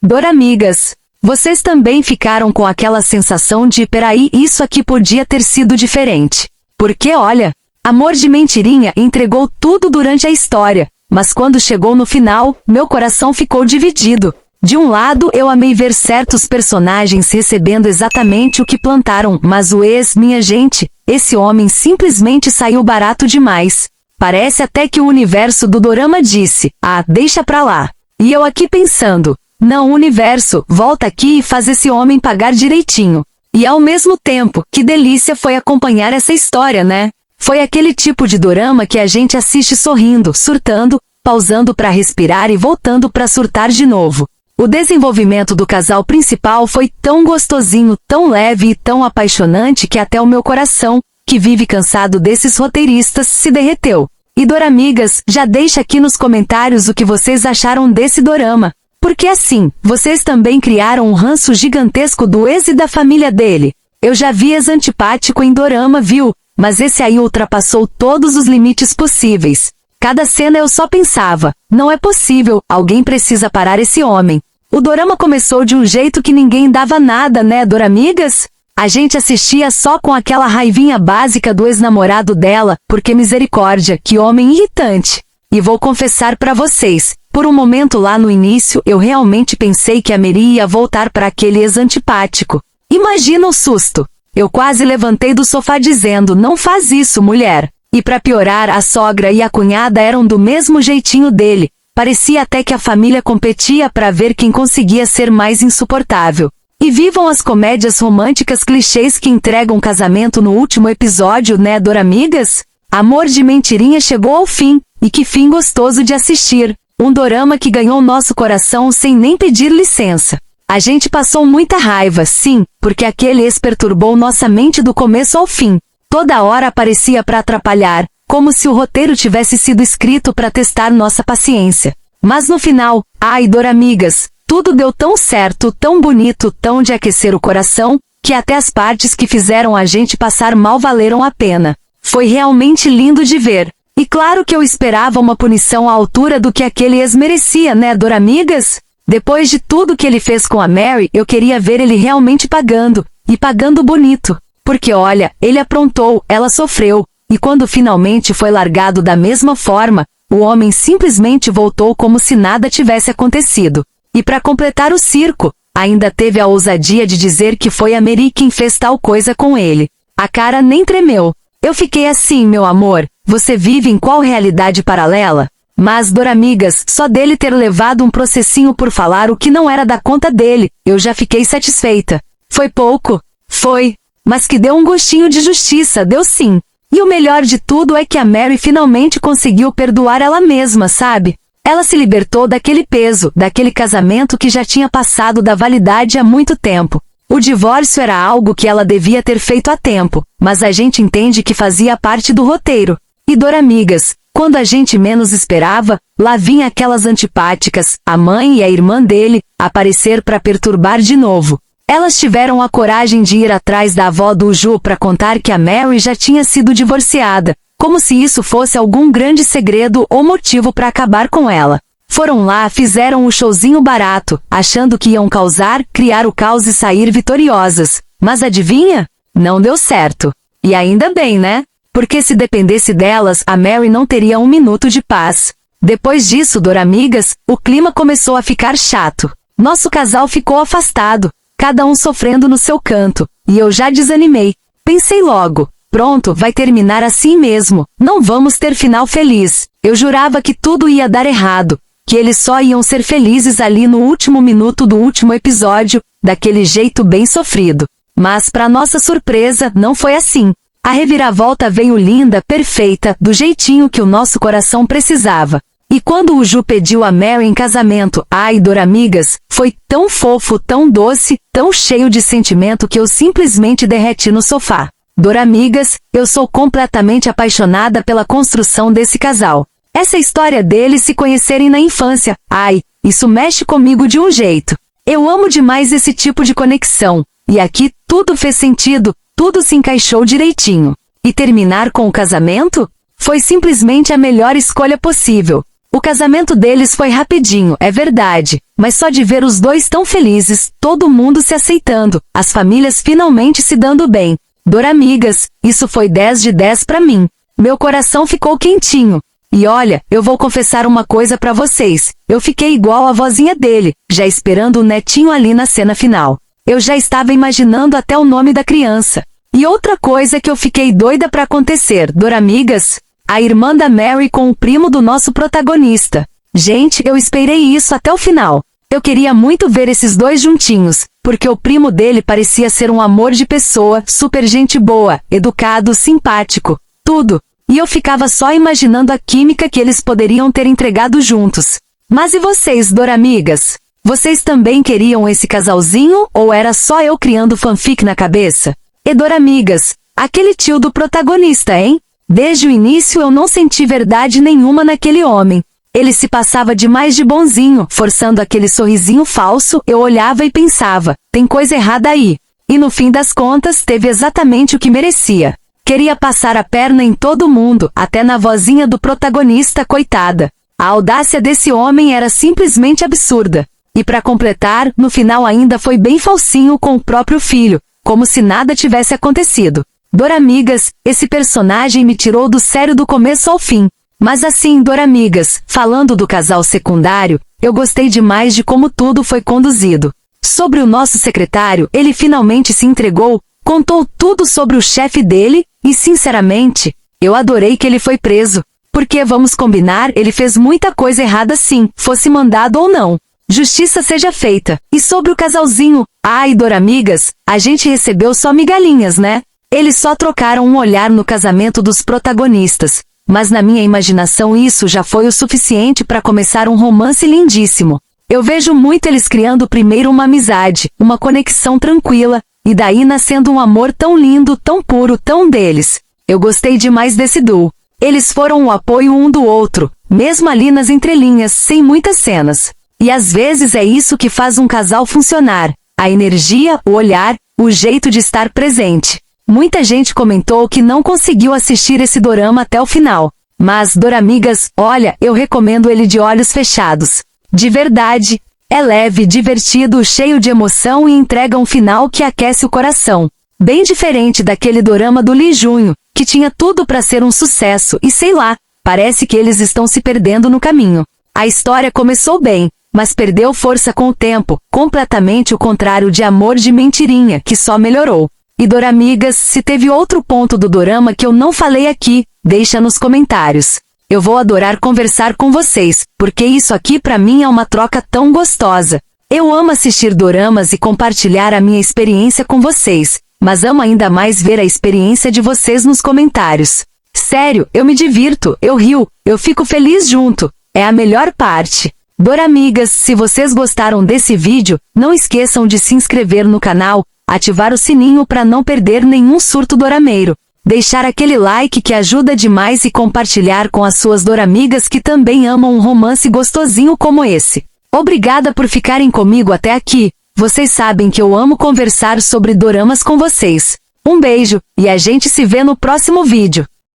Doramigas, vocês também ficaram com aquela sensação de peraí, isso aqui podia ter sido diferente. Porque olha, Amor de Mentirinha entregou tudo durante a história, mas quando chegou no final, meu coração ficou dividido. De um lado eu amei ver certos personagens recebendo exatamente o que plantaram, mas o minha gente, esse homem simplesmente saiu barato demais. Parece até que o universo do dorama disse, deixa pra lá. E eu aqui pensando, não universo, volta aqui e faz esse homem pagar direitinho. E ao mesmo tempo, que delícia foi acompanhar essa história, né? Foi aquele tipo de dorama que a gente assiste sorrindo, surtando, pausando pra respirar e voltando pra surtar de novo. O desenvolvimento do casal principal foi tão gostosinho, tão leve e tão apaixonante que até o meu coração, que vive cansado desses roteiristas, se derreteu. E Doramigas, já deixa aqui nos comentários o que vocês acharam desse dorama. Porque assim, vocês também criaram um ranço gigantesco do ex e da família dele. Eu já vi ex-antipático em dorama, viu? Mas esse aí ultrapassou todos os limites possíveis. Cada cena eu só pensava, não é possível, alguém precisa parar esse homem. O dorama começou de um jeito que ninguém dava nada, né, Doramigas? A gente assistia só com aquela raivinha básica do ex-namorado dela, porque misericórdia, que homem irritante. E vou confessar pra vocês, por um momento lá no início eu realmente pensei que a Mary ia voltar pra aquele ex-antipático. Imagina o susto! Eu quase levantei do sofá dizendo, não faz isso, mulher. E pra piorar, a sogra e a cunhada eram do mesmo jeitinho dele. Parecia até que a família competia pra ver quem conseguia ser mais insuportável. E vivam as comédias românticas clichês que entregam casamento no último episódio, né, Doramigas? Amor de Mentirinha chegou ao fim, e que fim gostoso de assistir. Um dorama que ganhou nosso coração sem nem pedir licença. A gente passou muita raiva, sim, porque aquele ex perturbou nossa mente do começo ao fim. Toda hora aparecia pra atrapalhar, como se o roteiro tivesse sido escrito pra testar nossa paciência. Mas no final, Doramigas, tudo deu tão certo, tão bonito, tão de aquecer o coração, que até as partes que fizeram a gente passar mal valeram a pena. Foi realmente lindo de ver. E claro que eu esperava uma punição à altura do que aquele ex merecia, né, Doramigas? Depois de tudo que ele fez com a Mary, eu queria ver ele realmente pagando, e pagando bonito. Porque olha, ele aprontou, ela sofreu, e quando finalmente foi largado da mesma forma, o homem simplesmente voltou como se nada tivesse acontecido. E para completar o circo, ainda teve a ousadia de dizer que foi a Mary quem fez tal coisa com ele. A cara nem tremeu. Eu fiquei assim, meu amor, você vive em qual realidade paralela? Mas, Doramigas, só dele ter levado um processinho por falar o que não era da conta dele, eu já fiquei satisfeita. Foi pouco? Foi. Mas que deu um gostinho de justiça, deu sim. E o melhor de tudo é que a Mary finalmente conseguiu perdoar ela mesma, sabe? Ela se libertou daquele peso, daquele casamento que já tinha passado da validade há muito tempo. O divórcio era algo que ela devia ter feito há tempo, mas a gente entende que fazia parte do roteiro. E Doramigas, quando a gente menos esperava, lá vinha aquelas antipáticas, a mãe e a irmã dele, aparecer para perturbar de novo. Elas tiveram a coragem de ir atrás da avó do Ju para contar que a Mary já tinha sido divorciada, como se isso fosse algum grande segredo ou motivo para acabar com ela. Foram lá, fizeram o showzinho barato, achando que iam causar, criar o caos e sair vitoriosas. Mas adivinha? Não deu certo. E ainda bem, né? Porque se dependesse delas, a Mary não teria um minuto de paz. Depois disso, Doramigas, o clima começou a ficar chato. Nosso casal ficou afastado, cada um sofrendo no seu canto, e eu já desanimei. Pensei logo, pronto, vai terminar assim mesmo, não vamos ter final feliz. Eu jurava que tudo ia dar errado, que eles só iam ser felizes ali no último minuto do último episódio, daquele jeito bem sofrido. Mas para nossa surpresa, não foi assim. A reviravolta veio linda, perfeita, do jeitinho que o nosso coração precisava. E quando o Ju pediu a Mary em casamento, Doramigas, foi tão fofo, tão doce, tão cheio de sentimento que eu simplesmente derreti no sofá. Doramigas, eu sou completamente apaixonada pela construção desse casal. Essa história deles se conhecerem na infância, isso mexe comigo de um jeito. Eu amo demais esse tipo de conexão. E aqui tudo fez sentido, tudo se encaixou direitinho. E terminar com o casamento? Foi simplesmente a melhor escolha possível. O casamento deles foi rapidinho, é verdade, mas só de ver os dois tão felizes, todo mundo se aceitando, as famílias finalmente se dando bem. Doramigas, isso foi 10 de 10 pra mim. Meu coração ficou quentinho. E olha, eu vou confessar uma coisa pra vocês, eu fiquei igual a vozinha dele, já esperando o netinho ali na cena final. Eu já estava imaginando até o nome da criança. E outra coisa que eu fiquei doida pra acontecer, Doramigas, a irmã da Mary com o primo do nosso protagonista. Gente, eu esperei isso até o final. Eu queria muito ver esses dois juntinhos, porque o primo dele parecia ser um amor de pessoa, super gente boa, educado, simpático, tudo. E eu ficava só imaginando a química que eles poderiam ter entregado juntos. Mas e vocês, Doramigas? Vocês também queriam esse casalzinho ou era só eu criando fanfic na cabeça? E Doramigas, aquele tio do protagonista, hein? Desde o início eu não senti verdade nenhuma naquele homem. Ele se passava demais de bonzinho, forçando aquele sorrisinho falso, eu olhava e pensava, tem coisa errada aí. E no fim das contas teve exatamente o que merecia. Queria passar a perna em todo mundo, até na vozinha do protagonista, coitada. A audácia desse homem era simplesmente absurda. E para completar, no final ainda foi bem falsinho com o próprio filho, como se nada tivesse acontecido. Doramigas, esse personagem me tirou do sério do começo ao fim. Mas assim, Doramigas, falando do casal secundário, eu gostei demais de como tudo foi conduzido. Sobre o nosso secretário, ele finalmente se entregou, contou tudo sobre o chefe dele, e sinceramente, eu adorei que ele foi preso. Porque vamos combinar, ele fez muita coisa errada sim, fosse mandado ou não. Justiça seja feita. E sobre o casalzinho, ai Doramigas, a gente recebeu só migalhinhas, né? Eles só trocaram um olhar no casamento dos protagonistas. Mas na minha imaginação isso já foi o suficiente para começar um romance lindíssimo. Eu vejo muito eles criando primeiro uma amizade, uma conexão tranquila, e daí nascendo um amor tão lindo, tão puro, tão deles. Eu gostei demais desse duo. Eles foram o apoio um do outro, mesmo ali nas entrelinhas, sem muitas cenas. E às vezes é isso que faz um casal funcionar. A energia, o olhar, o jeito de estar presente. Muita gente comentou que não conseguiu assistir esse dorama até o final. Mas, Doramigas, olha, eu recomendo ele de olhos fechados. De verdade, é leve, divertido, cheio de emoção e entrega um final que aquece o coração. Bem diferente daquele dorama do Lee Junho, que tinha tudo para ser um sucesso e sei lá, parece que eles estão se perdendo no caminho. A história começou bem, mas perdeu força com o tempo, completamente o contrário de Amor de Mentirinha, que só melhorou. E Doramigas, se teve outro ponto do dorama que eu não falei aqui, deixa nos comentários. Eu vou adorar conversar com vocês, porque isso aqui pra mim é uma troca tão gostosa. Eu amo assistir doramas e compartilhar a minha experiência com vocês, mas amo ainda mais ver a experiência de vocês nos comentários. Sério, eu me divirto, eu rio, eu fico feliz junto, é a melhor parte. Doramigas, se vocês gostaram desse vídeo, não esqueçam de se inscrever no canal, ativar o sininho para não perder nenhum surto dorameiro. Deixar aquele like que ajuda demais e compartilhar com as suas doramigas que também amam um romance gostosinho como esse. Obrigada por ficarem comigo até aqui. Vocês sabem que eu amo conversar sobre doramas com vocês. Um beijo, e a gente se vê no próximo vídeo.